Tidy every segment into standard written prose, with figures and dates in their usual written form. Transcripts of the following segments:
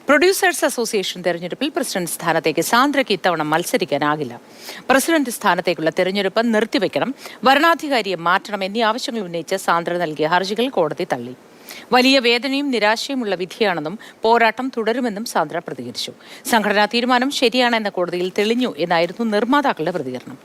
Producers association തെരഞ്ഞെടുപ്പിൽ president സ്ഥാനത്തേക്ക് സാന്ദ്രയ്ക്ക് ഇത്തവണ മത്സരിക്കാനാകില്ല. പ്രസിഡന്റ് സ്ഥാനത്തേക്കുള്ള തെരഞ്ഞെടുപ്പ് നിർത്തിവെക്കണം, വരണാധികാരിയെ മാറ്റണം എന്നീ ആവശ്യങ്ങൾ ഉന്നയിച്ച് സാന്ദ്ര നൽകിയ ഹർജികൾ കോടതി തള്ളി. വലിയ വേദനയും നിരാശയുമുള്ള വിധിയാണെന്നും പോരാട്ടം തുടരുമെന്നും സാന്ദ്ര പ്രതികരിച്ചു. സംഘടനാ തീരുമാനം ശരിയാണെന്ന കോടതിയിൽ തെളിഞ്ഞു എന്നായിരുന്നു നിർമ്മാതാക്കളുടെ പ്രതികരണം.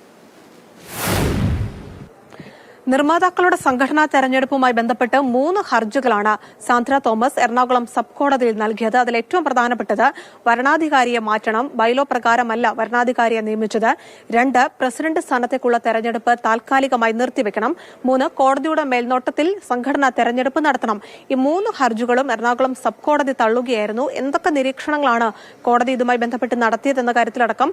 നിർമ്മാതാക്കളുടെ സംഘടനാ തെരഞ്ഞെടുപ്പുമായി ബന്ധപ്പെട്ട് 3 ഹർജികളാണ് സാന്ദ്ര തോമസ് എറണാകുളം സബ് കോടതിയിൽ നൽകിയത്. അതിൽ ഏറ്റവും പ്രധാനപ്പെട്ടത് വരണാധികാരിയെ മാറ്റണം, ബൈലോ പ്രകാരമല്ല വരണാധികാരിയെ നിയമിച്ചത്. 2, പ്രസിഡന്റ് സ്ഥാനത്തേക്കുള്ള തെരഞ്ഞെടുപ്പ് താൽക്കാലികമായി നിർത്തിവെക്കണം. 3, കോടതിയുടെ മേൽനോട്ടത്തിൽ സംഘടനാ തെരഞ്ഞെടുപ്പ് നടത്തണം. ഈ 3 ഹർജികളും എറണാകുളം സബ് കോടതി തള്ളുകയായിരുന്നു. എന്തൊക്കെ നിരീക്ഷണങ്ങളാണ് കോടതി ഇതുമായി ബന്ധപ്പെട്ട് നടത്തിയതെന്ന കാര്യത്തിലടക്കം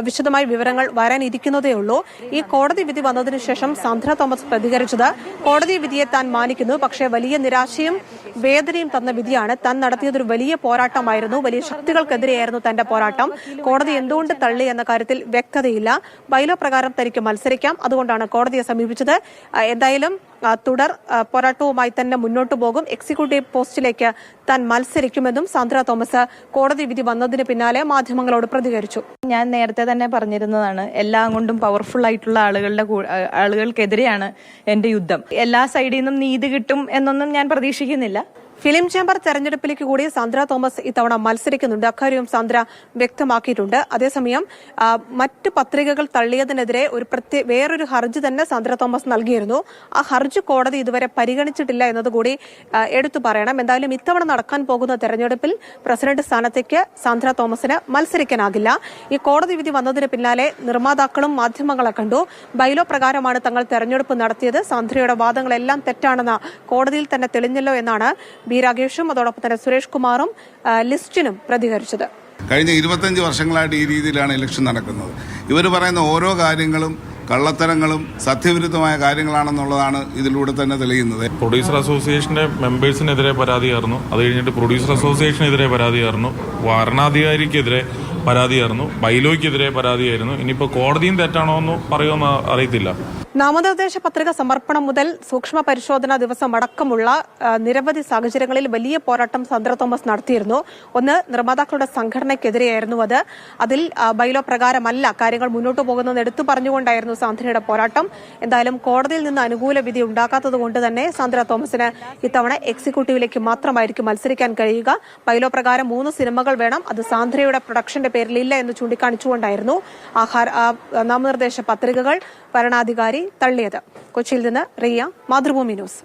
വിശദമായ വിവരങ്ങൾ വരാനിരിക്കുന്നതേയുള്ളൂ. ഈ കോടതി വിധി വന്നതിനു ശേഷം സാന്ദ്ര തോമസ് പ്രതികരിച്ചത്, കോടതി വിധിയെ താൻ മാനിക്കുന്നു, പക്ഷേ വലിയ നിരാശയും വേദനയും തന്ന വിധിയാണ്. താൻ നടത്തിയതൊരു വലിയ പോരാട്ടമായിരുന്നു, വലിയ ശക്തികൾക്കെതിരെയായിരുന്നു തന്റെ പോരാട്ടം. കോടതി എന്തുകൊണ്ട് തള്ളി എന്ന കാര്യത്തിൽ വ്യക്തതയില്ല. ബൈലോ പ്രകാരം തനിക്ക് മത്സരിക്കാം, അതുകൊണ്ടാണ് കോടതിയെ സമീപിച്ചത്. എന്തായാലും തുടർ പോരാട്ടവുമായി തന്നെ മുന്നോട്ടു പോകും. എക്സിക്യൂട്ടീവ് പോസ്റ്റിലേക്ക് താൻ മത്സരിക്കുമെന്നും സാന്ദ്ര തോമസ് കോടതി വിധി വന്നതിന് പിന്നാലെ മാധ്യമങ്ങളോട് പ്രതികരിച്ചു. ഞാൻ നേരത്തെ തന്നെ പറഞ്ഞിരുന്നതാണ്, എല്ലാം കൊണ്ടും പവർഫുൾ ആയിട്ടുള്ള ആളുകൾക്കെതിരെയാണ് എന്റെ യുദ്ധം. എല്ലാ സൈഡിൽ നിന്നും നീതി കിട്ടും എന്നൊന്നും ഞാൻ പ്രതീക്ഷിക്കുന്നില്ല. ഫിലിം ചേംബർ തെരഞ്ഞെടുപ്പിലേക്ക് കൂടി സാന്ദ്ര തോമസ് ഇത്തവണ മത്സരിക്കുന്നുണ്ട്. അക്കാര്യവും സാന്ദ്ര വ്യക്തമാക്കിയിട്ടുണ്ട്. അതേസമയം മറ്റ് പത്രികകൾ തള്ളിയതിനെതിരെ വേറൊരു ഹർജി തന്നെ സാന്ദ്ര തോമസ് നൽകിയിരുന്നു. ആ ഹർജി കോടതി ഇതുവരെ പരിഗണിച്ചിട്ടില്ല എന്നതുകൂടി എടുത്തു പറയണം. എന്തായാലും ഇത്തവണ നടക്കാൻ പോകുന്ന തെരഞ്ഞെടുപ്പിൽ പ്രസിഡന്റ് സ്ഥാനത്തേക്ക് സാന്ദ്ര തോമസിന് മത്സരിക്കാനാകില്ല. ഈ കോടതി വിധി വന്നതിന് പിന്നാലെ നിർമ്മാതാക്കളും മാധ്യമങ്ങളെ കണ്ടു. ബൈലോ പ്രകാരമാണ് തങ്ങൾ തെരഞ്ഞെടുപ്പ് നടത്തിയത്, സാന്ദ്രയുടെ വാദങ്ങളെല്ലാം തെറ്റാണെന്ന് കോടതിയിൽ തന്നെ തെളിഞ്ഞല്ലോ എന്നാണ് ബി രാഗേഷും അതോടൊപ്പം തന്നെ സുരേഷ് കുമാറും ലിസ്റ്റിനും പ്രതികരിച്ചത്. കഴിഞ്ഞ 25 വർഷങ്ങളായിട്ട് ഈ രീതിയിലാണ് ഇലക്ഷൻ നടക്കുന്നത്. ഇവർ പറയുന്ന ഓരോ കാര്യങ്ങളും കള്ളത്തരങ്ങളും സത്യവിരുദ്ധമായ കാര്യങ്ങളാണെന്നുള്ളതാണ് ഇതിലൂടെ തന്നെ തെളിയുന്നത്. പ്രൊഡ്യൂസർ അസോസിയേഷന്റെ മെമ്പേഴ്സിനെതിരെ പരാതിയായിരുന്നു, അത് കഴിഞ്ഞിട്ട് പ്രൊഡ്യൂസർ അസോസിയേഷനെതിരെ പരാതിയായിരുന്നു, വരണാധികാരിക്കെതിരെ പരാതിയായിരുന്നു, ബൈലോയ്ക്കെതിരെ പരാതിയായിരുന്നു. ഇനിയിപ്പോൾ കോടതിയും തെറ്റാണോ എന്ന് പറയുമെന്ന് അറിയത്തില്ല. നാമനിർദ്ദേശ പത്രിക സമർപ്പണം മുതൽ സൂക്ഷ്മ പരിശോധനാ ദിവസം അടക്കമുള്ള നിരവധി സാഹചര്യങ്ങളിൽ വലിയ പോരാട്ടം സാന്ദ്ര തോമസ് നടത്തിയിരുന്നു. ഒന്ന്, നിർമ്മാതാക്കളുടെ സംഘടനയ്ക്കെതിരെയായിരുന്നു അത്. അതിൽ ബൈലോ പ്രകാരമല്ല കാര്യങ്ങൾ മുന്നോട്ട് പോകുന്നതെന്ന് എടുത്തു പറഞ്ഞുകൊണ്ടായിരുന്നു സാന്ദ്രയുടെ പോരാട്ടം. എന്തായാലും കോടതിയിൽ നിന്ന് അനുകൂല വിധി ഉണ്ടാക്കാത്തതുകൊണ്ട് തന്നെ സാന്ദ്ര തോമസിന് ഇത്തവണ എക്സിക്യൂട്ടീവിലേക്ക് മാത്രമായിരിക്കും മത്സരിക്കാൻ കഴിയുക. ബൈലോ പ്രകാരം 3 സിനിമകൾ വേണം, അത് സാന്ദ്രയുടെ പ്രൊഡക്ഷന്റെ പേരിലില്ല എന്ന് ചൂണ്ടിക്കാണിച്ചുകൊണ്ടായിരുന്നു നാമനിർദ്ദേശ പത്രികകൾ ഭരണാധികാരി തള്ളിയത്. കൊച്ചിയിൽ നിന്ന് റിയ, മാതൃഭൂമി ന്യൂസ്.